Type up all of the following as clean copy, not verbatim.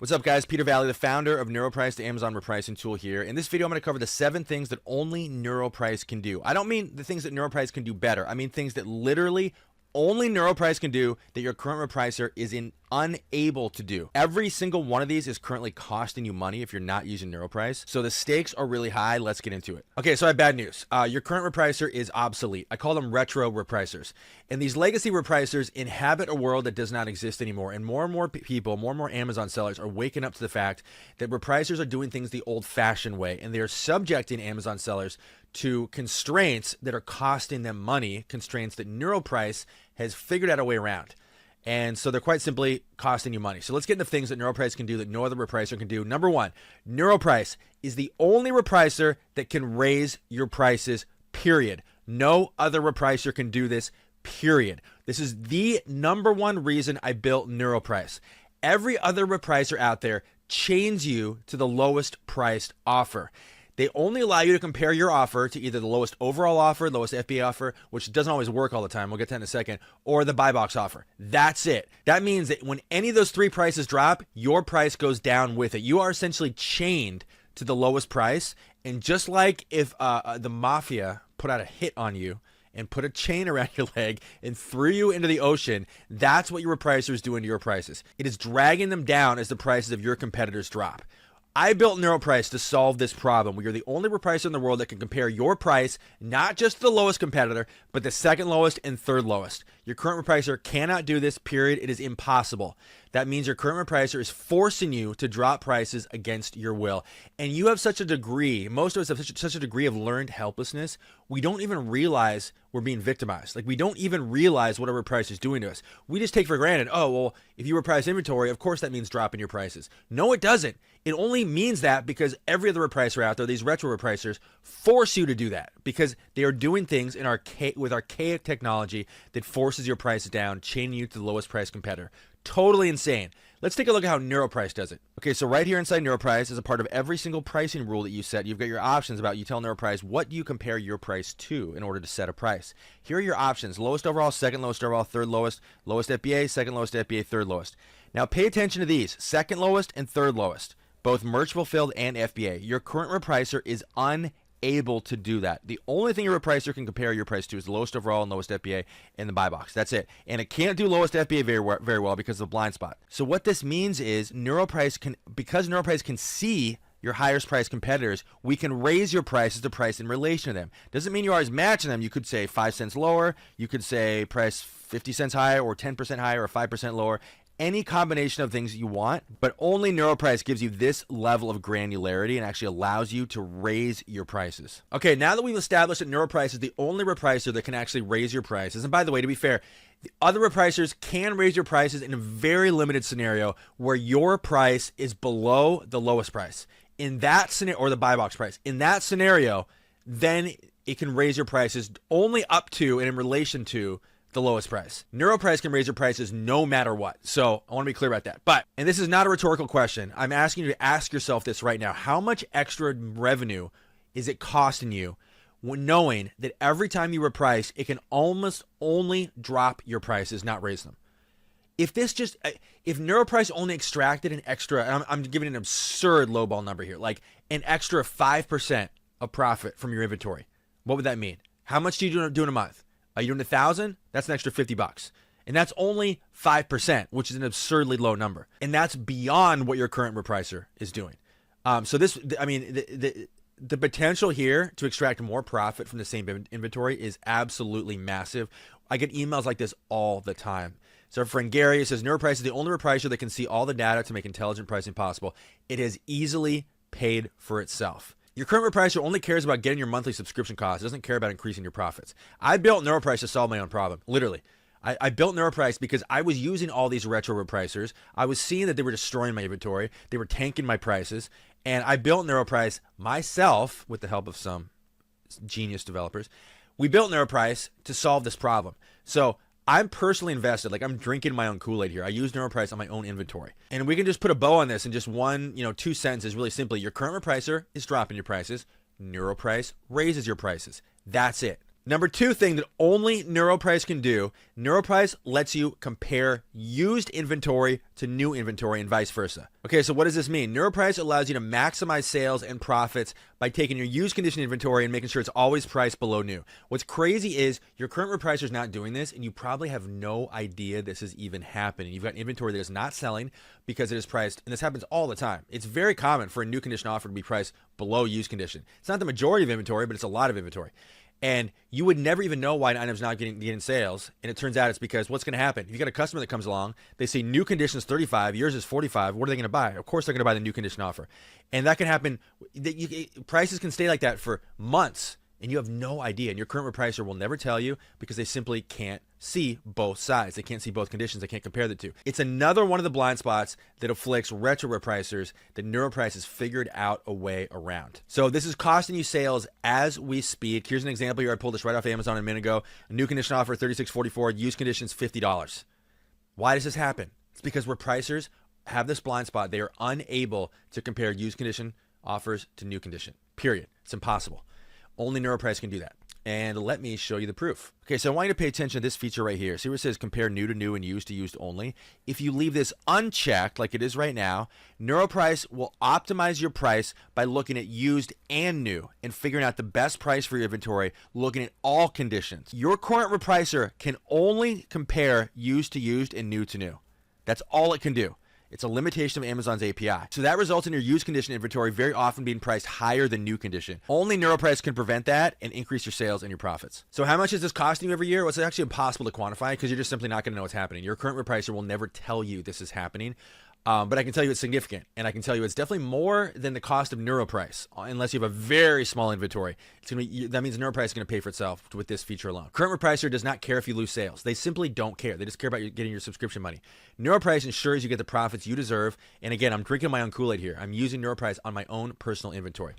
What's up, guys? Peter Valley, the founder of NeuroPrice, the Amazon repricing tool here. In this video, I'm going to cover the 7 things that only NeuroPrice can do. I don't mean the things that NeuroPrice can do better. I mean things that literally only NeuroPrice can do that your current repricer is unable to do. Every single one of these is currently costing you money if you're not using NeuroPrice. So the stakes are really high. Let's get into it. Okay, so I have bad news. Your current repricer is obsolete. I call them retro repricers. And these legacy repricers inhabit a world that does not exist anymore. And more people, more and more Amazon sellers are waking up to the fact that repricers are doing things the old-fashioned way. And they are subjecting Amazon sellers to constraints that are costing them money, constraints that NeuroPrice has figured out a way around. And so they're quite simply costing you money. So let's get into things that NeuroPrice can do that no other repricer can do. Number one, NeuroPrice is the only repricer that can raise your prices, period. No other repricer can do this, period. This is the number one reason I built NeuroPrice. Every other repricer out there chains you to the lowest priced offer. They only allow you to compare your offer to either the lowest overall offer, lowest FBA offer, which doesn't always work all the time. We'll get to that in a second, or the buy box offer. That's it. That means that when any of those 3 prices drop, your price goes down with it. You are essentially chained to the lowest price. And just like if the mafia put out a hit on you and put a chain around your leg and threw you into the ocean, that's what your repricer is doing to your prices. It is dragging them down as the prices of your competitors drop. I built NeuroPrice to solve this problem. We are the only repricer in the world that can compare your price, not just to the lowest competitor, but the second lowest and third lowest. Your current repricer cannot do this, period. It is impossible. That means your current repricer is forcing you to drop prices against your will. And you have such a degree, most of us have such a degree of learned helplessness, we don't even realize we're being victimized. Like, we don't even realize what a repricer is doing to us. We just take for granted, oh, well, if you reprice inventory, of course that means dropping your prices. No, it doesn't. It only means that because every other repricer out there, these retro repricers, force you to do that because they are doing things in with archaic technology that forces your prices down, chaining you to the lowest price competitor. Totally insane. Let's take a look at how NeuroPrice does it. Okay, so right here inside NeuroPrice, as a part of every single pricing rule that you set, you've got your options about, you tell NeuroPrice what do you compare your price to in order to set a price. Here are your options: lowest overall, second lowest overall, third lowest, lowest FBA, second lowest FBA, third lowest. Now pay attention to these: second lowest and third lowest, both merch fulfilled and FBA. Your current repricer is unable to do that. The only thing your repricer can compare your price to is the lowest overall and lowest FBA in the buy box. That's it. And it can't do lowest FBA very well because of the blind spot. So what this means is because NeuroPrice can see your highest price competitors, we can raise your prices to price in relation to them. Doesn't mean you're always matching them. You could say 5 cents lower. You could say price 50 cents higher or 10% higher or 5% lower. Any combination of things you want, but only NeuroPrice gives you this level of granularity and actually allows you to raise your prices. Okay, now that we've established that NeuroPrice is the only repricer that can actually raise your prices, and by the way, to be fair, the other repricers can raise your prices in a very limited scenario where your price is below the lowest price. In that scenario, or the buy box price, in that scenario, then it can raise your prices only up to and in relation to the lowest price. NeuroPrice can raise your prices no matter what. So I want to be clear about that. But, and this is not a rhetorical question, I'm asking you to ask yourself this right now: how much extra revenue is it costing you when knowing that every time you reprice, it can almost only drop your prices, not raise them? If NeuroPrice only extracted an extra, and I'm giving an absurd lowball number here, like an extra 5% of profit from your inventory, what would that mean? How much do you do in a month? Are you doing 1,000? That's an extra $50. And that's only 5%, which is an absurdly low number. And that's beyond what your current repricer is doing. So this, I mean, the potential here to extract more profit from the same inventory is absolutely massive. I get emails like this all the time. So our friend Gary says, NeuroPrice is the only repricer that can see all the data to make intelligent pricing possible. It has easily paid for itself. Your current repricer only cares about getting your monthly subscription costs. It doesn't care about increasing your profits. I built NeuroPrice to solve my own problem, literally. I built NeuroPrice because I was using all these retro repricers. I was seeing that they were destroying my inventory. They were tanking my prices. And I built NeuroPrice myself with the help of some genius developers. We built NeuroPrice to solve this problem. So I'm personally invested. Like, I'm drinking my own Kool-Aid here. I use NeuroPrice on my own inventory. And we can just put a bow on this in just one, 2 sentences really simply. Your current repricer is dropping your prices. NeuroPrice raises your prices. That's it. Number two thing that only NeuroPrice can do, NeuroPrice lets you compare used inventory to new inventory and vice versa. Okay, so what does this mean? NeuroPrice allows you to maximize sales and profits by taking your used condition inventory and making sure it's always priced below new. What's crazy is your current repricer is not doing this, and you probably have no idea this is even happening. You've got inventory that is not selling because it is priced, and this happens all the time. It's very common for a new condition offer to be priced below used condition. It's not the majority of inventory, but it's a lot of inventory. And you would never even know why an item's not getting sales. And it turns out it's because what's going to happen? If you got a customer that comes along, they see new condition is 35, yours is 45. What are they going to buy? Of course, they're going to buy the new condition offer. And that can happen. Prices can stay like that for months, and you have no idea. And your current repricer will never tell you because they simply can't see both sides. They can't see both conditions. They can't compare the two. It's another one of the blind spots that afflicts retro repricers that NeuroPrice has figured out a way around. So this is costing you sales as we speak. Here's an example here. I pulled this right off Amazon a minute ago. A new condition offer, $36.44. Used conditions, $50. Why does this happen? It's because repricers have this blind spot. They are unable to compare used condition offers to new condition. Period. It's impossible. Only NeuroPrice can do that. And let me show you the proof. Okay, so I want you to pay attention to this feature right here. See where it says compare new to new and used to used only? If you leave this unchecked like it is right now, NeuroPrice will optimize your price by looking at used and new and figuring out the best price for your inventory, looking at all conditions. Your current repricer can only compare used to used and new to new. That's all it can do. It's a limitation of Amazon's API. So that results in your used condition inventory very often being priced higher than new condition. Only NeuroPrice can prevent that and increase your sales and your profits. So how much is this costing you every year? Well, it's actually impossible to quantify because you're just simply not going to know what's happening. Your current repricer will never tell you this is happening. But I can tell you it's significant, and I can tell you it's definitely more than the cost of NeuroPrice, unless you have a very small inventory. It's gonna be, that means NeuroPrice is going to pay for itself with this feature alone. Current repricer does not care if you lose sales. They simply don't care. They just care about you getting your subscription money. NeuroPrice ensures you get the profits you deserve. And again, I'm drinking my own Kool-Aid here. I'm using NeuroPrice on my own personal inventory.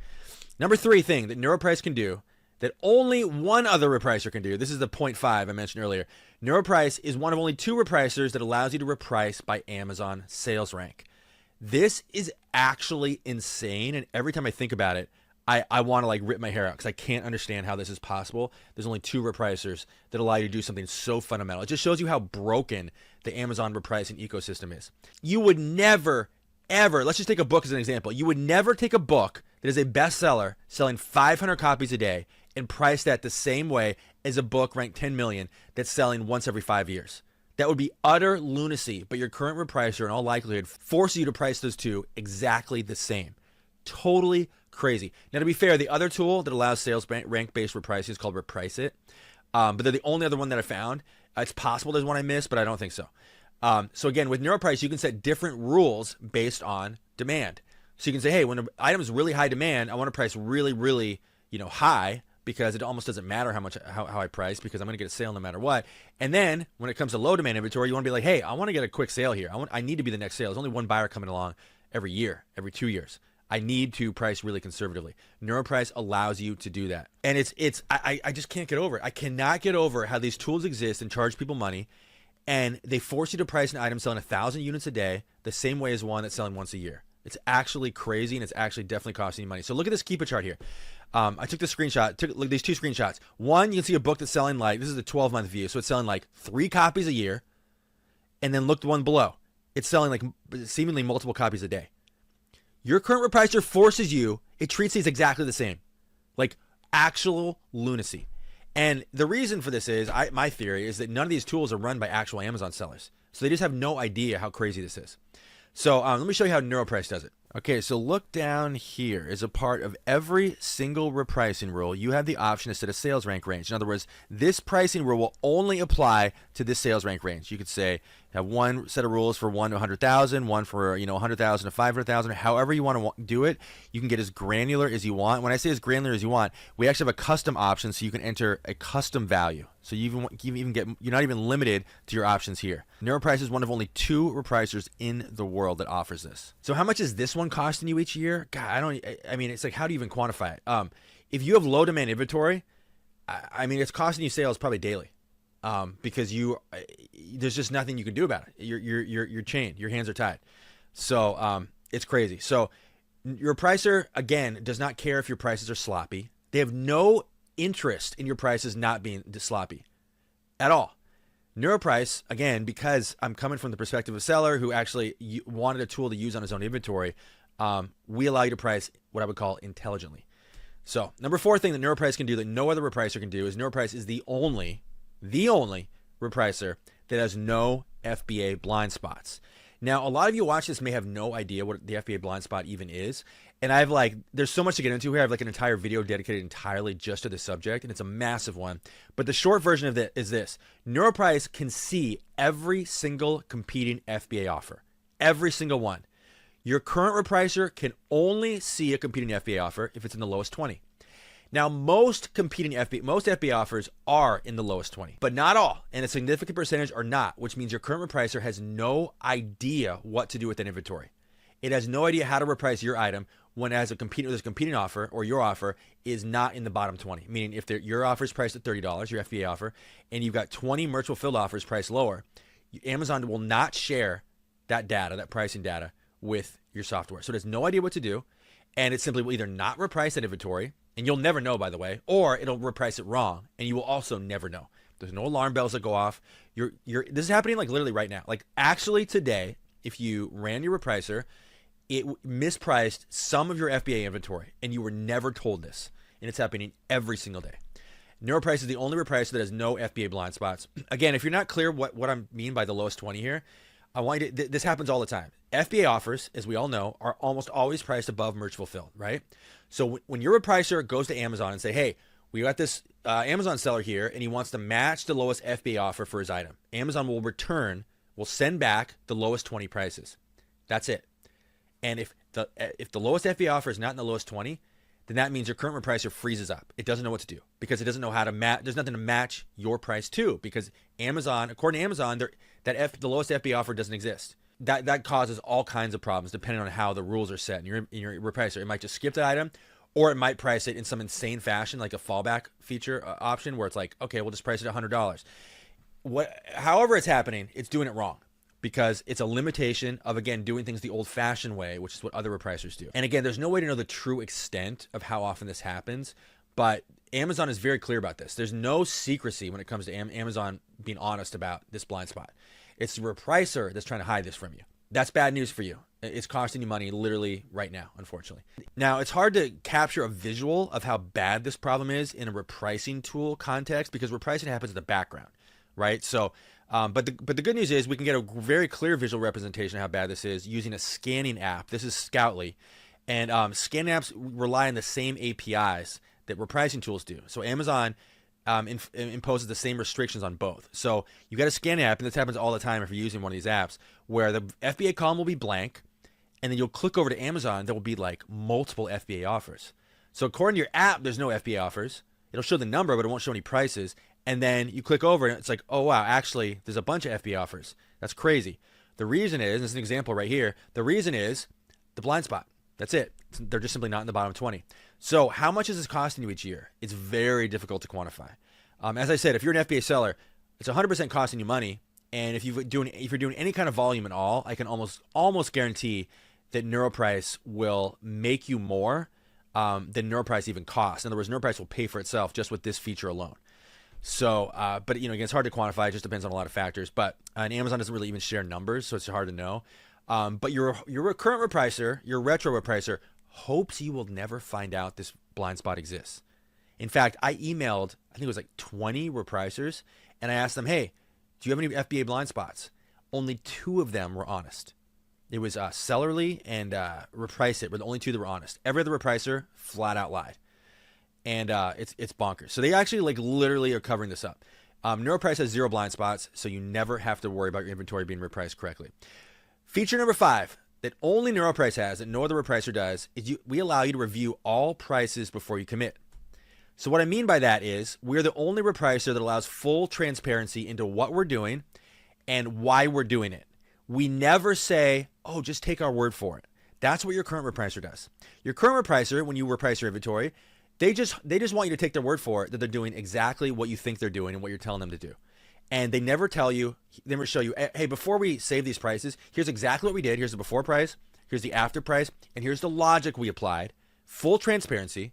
Number three thing that NeuroPrice can do that only one other repricer can do. This is the 0.5 I mentioned earlier. NeuroPrice is one of only two repricers that allows you to reprice by Amazon sales rank. This is actually insane, and every time I think about it, I want to like rip my hair out because I can't understand how this is possible. There's only two repricers that allow you to do something so fundamental. It just shows you how broken the Amazon repricing ecosystem is. You would never, ever, let's just take a book as an example. You would never take a book that is a bestseller selling 500 copies a day and price that the same way as a book ranked 10 million that's selling once every 5 years. That would be utter lunacy, but your current repricer in all likelihood forces you to price those two exactly the same. Totally crazy. Now, to be fair, the other tool that allows sales rank-based repricing is called Reprice It, but they're the only other one that I found. It's possible there's one I missed, but I don't think so. So again, with NeuroPrice, you can set different rules based on demand. So you can say, hey, when an item is really high demand, I want to price really, really, high, because it almost doesn't matter how I price because I'm going to get a sale no matter what. And then when it comes to low demand inventory, you want to be like, hey, I want to get a quick sale here. I need to be the next sale. There's only one buyer coming along every year, every 2 years. I need to price really conservatively. NeuroPrice allows you to do that. And I just can't get over it. I cannot get over how these tools exist and charge people money, and they force you to price an item selling 1,000 units a day the same way as one that's selling once a year. It's actually crazy, and it's actually definitely costing you money. So look at this Keep It chart here. I took this screenshot, look at these two screenshots. One, you can see a book that's selling this is a 12-month view, so it's selling 3 copies a year. And then look the one below. It's selling seemingly multiple copies a day. Your current repricer forces you, it treats these exactly the same. Actual lunacy. And the reason for this is, my theory is that none of these tools are run by actual Amazon sellers. So they just have no idea how crazy this is. So let me show you how NeuroPrice does it. Okay, so look down here. As a part of every single repricing rule, you have the option to set a sales rank range. In other words, this pricing rule will only apply to this sales rank range. You could say have one set of rules for 1 to 100,000, one for 100,000 to 500,000. However you want to do it, you can get as granular as you want. When I say as granular as you want, we actually have a custom option, so you can enter a custom value. So you're not even limited to your options here. NeuroPrice is one of only 2 repricers in the world that offers this. So how much is this one costing you each year? God, it's how do you even quantify it? If you have low demand inventory, it's costing you sales probably daily. Because there's just nothing you can do about it. You're chained. Your hands are tied. So it's crazy. So your repricer, again, does not care if your prices are sloppy. They have no interest in your prices not being sloppy at all. NeuroPrice, again, because I'm coming from the perspective of a seller who actually wanted a tool to use on his own inventory, we allow you to price what I would call intelligently. So number 4 thing that NeuroPrice can do that no other repricer can do is NeuroPrice is the only repricer that has no FBA blind spots. Now, a lot of you watch this may have no idea what the FBA blind spot even is. And there's so much to get into here. I have like an entire video dedicated entirely just to this subject, and it's a massive one. But the short version of it is this. NeuroPrice can see every single competing FBA offer. Every single one. Your current repricer can only see a competing FBA offer if it's in the lowest 20. Now, most FBA offers are in the lowest 20, but not all, and a significant percentage are not, which means your current repricer has no idea what to do with that inventory. It has no idea how to reprice your item when there's a competing offer, or your offer is not in the bottom 20. Meaning, if your offer is priced at $30, your FBA offer, and you've got 20 merch fulfilled offers priced lower, Amazon will not share that data, that pricing data, with your software. So it has no idea what to do, and it simply will either not reprice that inventory, and you'll never know, by the way, or it'll reprice it wrong, and you will also never know. There's no alarm bells that go off. This is happening like literally right now. Like actually today, if you ran your repricer, it mispriced some of your FBA inventory, and you were never told this, and it's happening every single day. NeuroPrice is the only repricer that has no FBA blind spots. Again, if you're not clear what I mean by the lowest 20 here, I want you to, this happens all the time. FBA offers, as we all know, are almost always priced above merch fulfilled, right? So when your repricer goes to Amazon and say, hey, we got this Amazon seller here, and he wants to match the lowest FBA offer for his item, Amazon will send back the lowest 20 prices. That's it. And if the lowest FBA offer is not in the lowest 20, then that means your current repricer freezes up. It doesn't know what to do because it doesn't know how to match. There's nothing to match your price to, because Amazon, according to Amazon, the lowest FBA offer doesn't exist. That causes all kinds of problems depending on how the rules are set in your repricer. It might just skip the item, or it might price it in some insane fashion, like a fallback feature option where it's like, okay, we'll just price it at $100. However it's happening, it's doing it wrong, because it's a limitation of, again, doing things the old-fashioned way, which is what other repricers do. And again, there's no way to know the true extent of how often this happens, but Amazon is very clear about this. There's no secrecy when it comes to Amazon being honest about this blind spot. It's the repricer that's trying to hide this from you. That's bad news for you. It's costing you money literally right now, unfortunately. Now, it's hard to capture a visual of how bad this problem is in a repricing tool context, because repricing happens in the background, right? So, but the good news is we can get a very clear visual representation of how bad this is using a scanning app. This is Scoutly, and scanning apps rely on the same APIs that repricing tools do. So Amazon imposes the same restrictions on both. So you got a scanning app, and this happens all the time if you're using one of these apps, where the FBA column will be blank, and then you'll click over to Amazon, there will be like multiple FBA offers. So according to your app, there's no FBA offers. It'll show the number, but it won't show any prices. And then you click over, and it's like, oh, wow, actually, there's a bunch of FBA offers. That's crazy. The reason is, this is an example right here, the reason is the blind spot. That's it. They're just simply not in the bottom 20. So how much is this costing you each year? It's very difficult to quantify. As I said, if you're an FBA seller, it's 100% costing you money. And if you're doing any kind of volume at all, I can almost guarantee that NeuroPrice will make you more than NeuroPrice even costs. In other words, NeuroPrice will pay for itself just with this feature alone. So, but again, it's hard to quantify. It just depends on a lot of factors. But and Amazon doesn't really even share numbers, so it's hard to know. But your current repricer, your retro repricer, hopes you will never find out this blind spot exists. In fact, I emailed, I think it was like 20 repricers, and I asked them, hey, do you have any FBA blind spots? Only 2 of them were honest. It was Sellerly and Reprice It were the only 2 that were honest. Every other repricer flat out lied. And it's bonkers. So they actually like literally are covering this up. NeuroPrice has 0 blind spots, so you never have to worry about your inventory being repriced correctly. Feature number 5 that only NeuroPrice has, that no other repricer does, is we allow you to review all prices before you commit. So what I mean by that is we're the only repricer that allows full transparency into what we're doing and why we're doing it. We never say, oh, just take our word for it. That's what your current repricer does. Your current repricer, when you reprice your inventory, they just want you to take their word for it that they're doing exactly what you think they're doing and what you're telling them to do. And they never tell you, they never show you, hey, before we save these prices, here's exactly what we did. Here's the before price, here's the after price, and here's the logic we applied. Full transparency.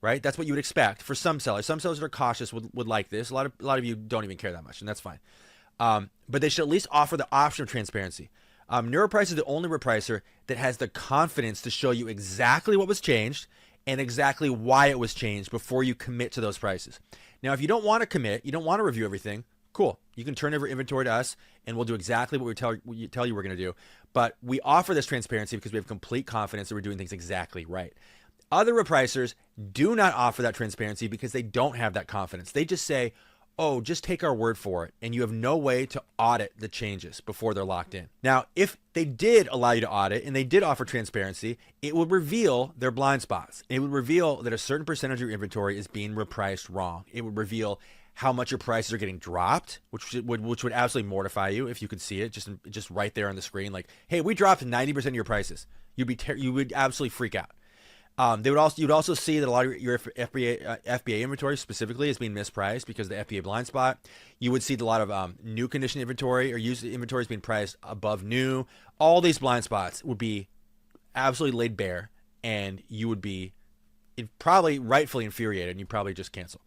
right? That's what you would expect for some sellers. Some sellers that are cautious would like this. A lot of you don't even care that much, and that's fine. But they should at least offer the option of transparency. NeuroPrice is the only repricer that has the confidence to show you exactly what was changed and exactly why it was changed before you commit to those prices. Now, if you don't want to commit, you don't want to review everything, cool. You can turn over inventory to us, and we'll do exactly what we tell you we're going to do. But we offer this transparency because we have complete confidence that we're doing things exactly right. Other repricers do not offer that transparency because they don't have that confidence. They just say, oh, just take our word for it, and you have no way to audit the changes before they're locked in. Now, if they did allow you to audit and they did offer transparency, it would reveal their blind spots. It would reveal that a certain percentage of your inventory is being repriced wrong. It would reveal how much your prices are getting dropped, which would absolutely mortify you if you could see it just right there on the screen. Like, hey, we dropped 90% of your prices. You would absolutely freak out. You'd also see that a lot of your FBA inventory specifically is being mispriced because of the FBA blind spot. You would see that a lot of new condition inventory or used inventory is being priced above new. All these blind spots would be absolutely laid bare, and you would be probably rightfully infuriated, and you'd probably just cancel.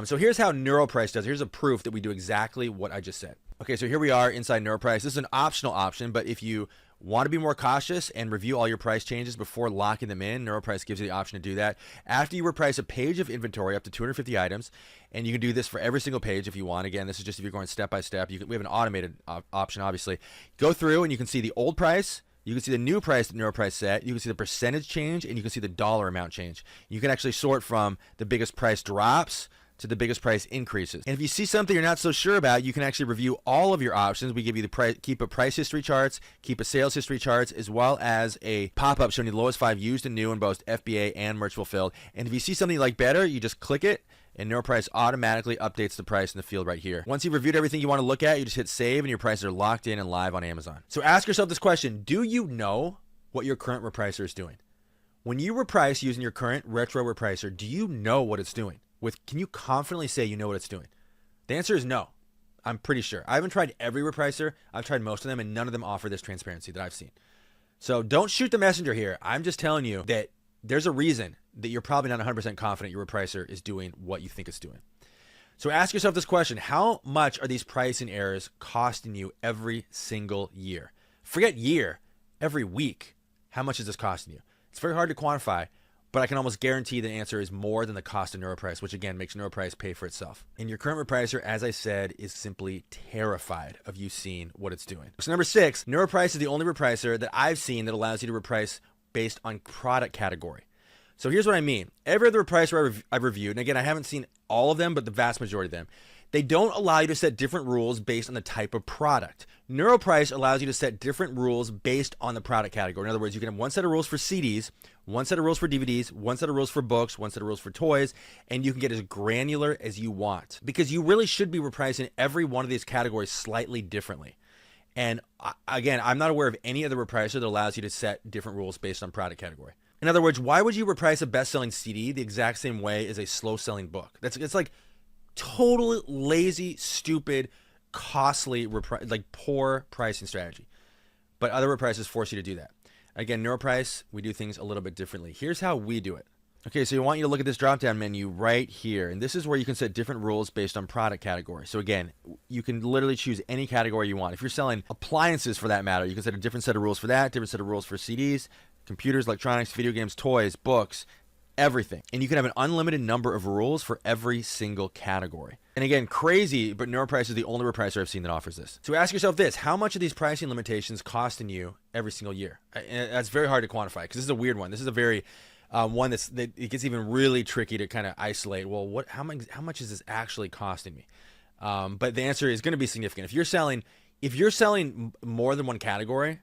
So here's how NeuroPrice does it. Here's a proof that we do exactly what I just said. Okay, so here we are inside NeuroPrice. This is an optional option, but if you want to be more cautious and review all your price changes before locking them in, NeuroPrice gives you the option to do that. After you reprice a page of inventory up to 250 items, and you can do this for every single page if you want. Again, this is just if you're going step by step. We have an automated option, obviously. Go through and you can see the old price. You can see the new price that NeuroPrice set. You can see the percentage change, and you can see the dollar amount change. You can actually sort from the biggest price drops to the biggest price increases. And if you see something you're not so sure about, you can actually review all of your options. We give you the keep a price history charts, keep a sales history charts, as well as a pop-up showing you the lowest 5 used and new in both FBA and merch fulfilled. And if you see something you like better, you just click it, and NeuroPrice automatically updates the price in the field right here. Once you've reviewed everything you want to look at, you just hit save, and your prices are locked in and live on Amazon. So ask yourself this question: do you know what your current repricer is doing? When you reprice using your current retro repricer, do you know what it's doing? Can you confidently say you know what it's doing? The answer is no. I'm pretty sure. I haven't tried every repricer. I've tried most of them, and none of them offer this transparency that I've seen. So don't shoot the messenger here. I'm just telling you that there's a reason that you're probably not 100% confident your repricer is doing what you think it's doing. So ask yourself this question: how much are these pricing errors costing you every single year? Forget year, every week. How much is this costing you? It's very hard to quantify, but I can almost guarantee the answer is more than the cost of NeuroPrice, which again makes NeuroPrice pay for itself. And your current repricer, as I said, is simply terrified of you seeing what it's doing. So number 6, NeuroPrice is the only repricer that I've seen that allows you to reprice based on product category. So here's what I mean. Every other repricer I've reviewed, and again, I haven't seen all of them, but the vast majority of them, they don't allow you to set different rules based on the type of product. NeuroPrice allows you to set different rules based on the product category. In other words, you can have one set of rules for CDs, one set of rules for DVDs, one set of rules for books, one set of rules for toys, and you can get as granular as you want, because you really should be repricing every one of these categories slightly differently. And again, I'm not aware of any other repricer that allows you to set different rules based on product category. In other words, why would you reprice a best-selling CD the exact same way as a slow-selling book? It's like totally lazy, stupid, costly, poor pricing strategy. But other repricers force you to do that. Again, NeuroPrice, we do things a little bit differently. Here's how we do it. Okay, so I want you to look at this drop-down menu right here. And this is where you can set different rules based on product category. So again, you can literally choose any category you want. If you're selling appliances for that matter, you can set a different set of rules for that, different set of rules for CDs, computers, electronics, video games, toys, books, everything. And you can have an unlimited number of rules for every single category. And again, crazy, but NeuroPrice is the only repricer I've seen that offers this. So ask yourself this: how much are these pricing limitations costing you every single year? And that's very hard to quantify, because this is a weird one. This is a very one that it gets even really tricky to kind of isolate. Well, how much is this actually costing me? But the answer is going to be significant. If you're selling more than one category,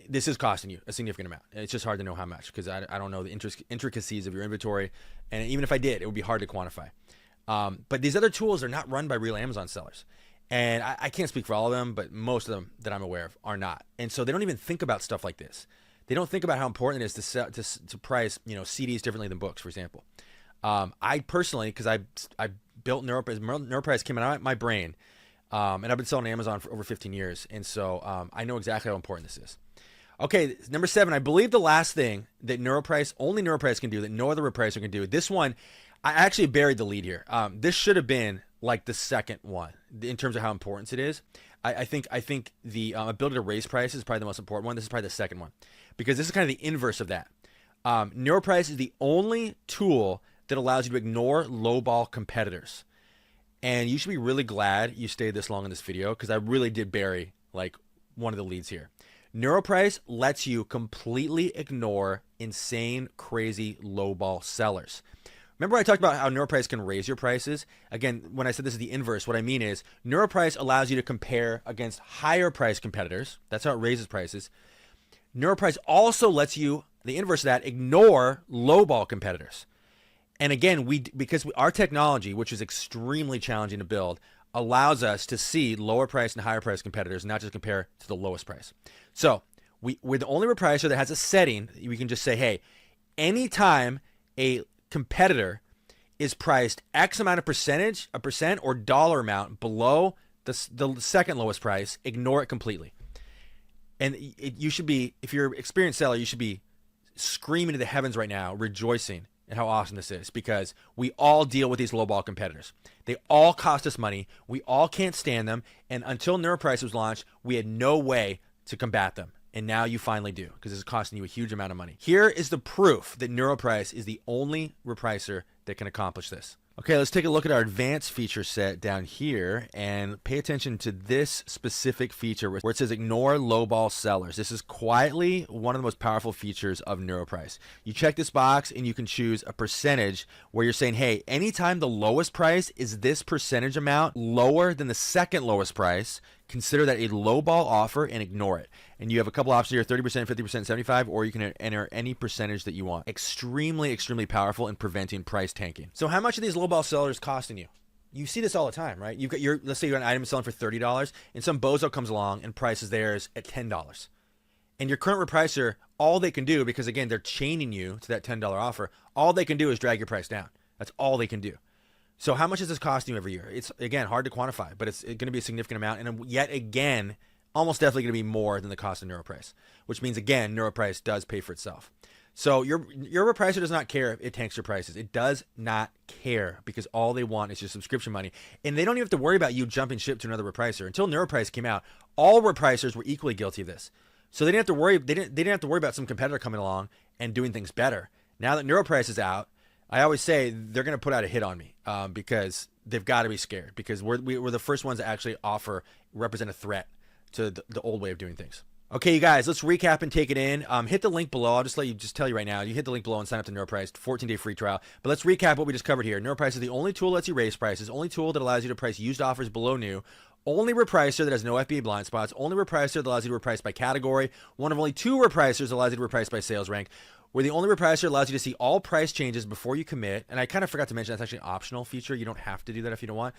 this is costing you a significant amount. It's just hard to know how much, because I don't know the intricacies of your inventory, and even if I did, it would be hard to quantify. But these other tools are not run by real Amazon sellers, and I can't speak for all of them, but most of them that I'm aware of are not. And so they don't even think about stuff like this. They don't think about how important it is to price CDs differently than books, for example. I personally, because I built NeuroPrice came out of my brain, and I've been selling on Amazon for over 15 years, and so I know exactly how important this is. Okay, number 7, I believe the last thing that only NeuroPrice can do, that no other repricer can do. This one, I actually buried the lead here. This should have been like the second one in terms of how important it is. I think the ability to raise prices is probably the most important one. This is probably the second one because this is kind of the inverse of that. NeuroPrice is the only tool that allows you to ignore lowball competitors. And you should be really glad you stayed this long in this video because I really did bury like one of the leads here. NeuroPrice lets you completely ignore insane, crazy lowball sellers. Remember I talked about how NeuroPrice can raise your prices? Again, when I said this is the inverse, what I mean is NeuroPrice allows you to compare against higher price competitors. That's how it raises prices. NeuroPrice also lets you, the inverse of that, ignore lowball competitors. And again, because our technology, which is extremely challenging to build, allows us to see lower price and higher price competitors, not just compare to the lowest price. So we're the only repricer that has a setting. We can just say, hey, anytime a competitor is priced X amount of percentage, a percent or dollar amount below the second lowest price, ignore it completely. And you should be, if you're an experienced seller, you should be screaming to the heavens right now, rejoicing at how awesome this is, because we all deal with these lowball competitors. They all cost us money. We all can't stand them. And until NeuroPrice was launched, we had no way to combat them. And now you finally do, because it's costing you a huge amount of money. Here is the proof that NeuroPrice is the only repricer that can accomplish this. Okay, let's take a look at our advanced feature set down here and pay attention to this specific feature where it says ignore lowball sellers. This is quietly one of the most powerful features of NeuroPrice. You check this box and you can choose a percentage where you're saying, hey, anytime the lowest price is this percentage amount lower than the second lowest price, consider that a lowball offer and ignore it. And you have a couple options here, 30%, 50%, 75, or you can enter any percentage that you want. Extremely, extremely powerful in preventing price tanking. So how much are these lowball sellers costing you? You see this all the time, right? You've got let's say you got an item selling for $30 and some bozo comes along and prices theirs at $10. And your current repricer, all they can do, because again, they're chaining you to that $10 offer, all they can do is drag your price down. That's all they can do. So how much is this costing you every year? It's, again, hard to quantify, but it's going to be a significant amount. And yet again, almost definitely going to be more than the cost of NeuroPrice, which means, again, NeuroPrice does pay for itself. So your repricer does not care if it tanks your prices. It does not care, because all they want is your subscription money. And they don't even have to worry about you jumping ship to another repricer. Until NeuroPrice came out, all repricers were equally guilty of this. So they didn't have to worry. They didn't have to worry about some competitor coming along and doing things better. Now that NeuroPrice is out, I always say they're going to put out a hit on me because they've got to be scared, because we're the first ones to actually represent a threat to the old way of doing things. Okay, you guys, let's recap and take it in. Hit the link below. I'll just tell you right now. You hit the link below and sign up to NeuroPrice, 14-day free trial. But let's recap what we just covered here. NeuroPrice is the only tool that lets you raise prices, only tool that allows you to price used offers below new, only repricer that has no FBA blind spots, only repricer that allows you to reprice by category, one of only 2 repricers that allows you to reprice by sales rank. We're the only repricer that allows you to see all price changes before you commit. And I kind of forgot to mention that's actually an optional feature. You don't have to do that if you don't want.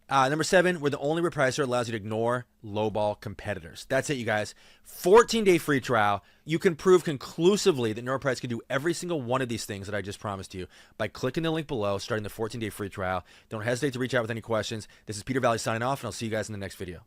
Number 7, we're the only repricer that allows you to ignore lowball competitors. That's it, you guys. 14-day free trial. You can prove conclusively that NeuroPrice can do every single one of these things that I just promised you by clicking the link below, starting the 14-day free trial. Don't hesitate to reach out with any questions. This is Peter Valley signing off, and I'll see you guys in the next video.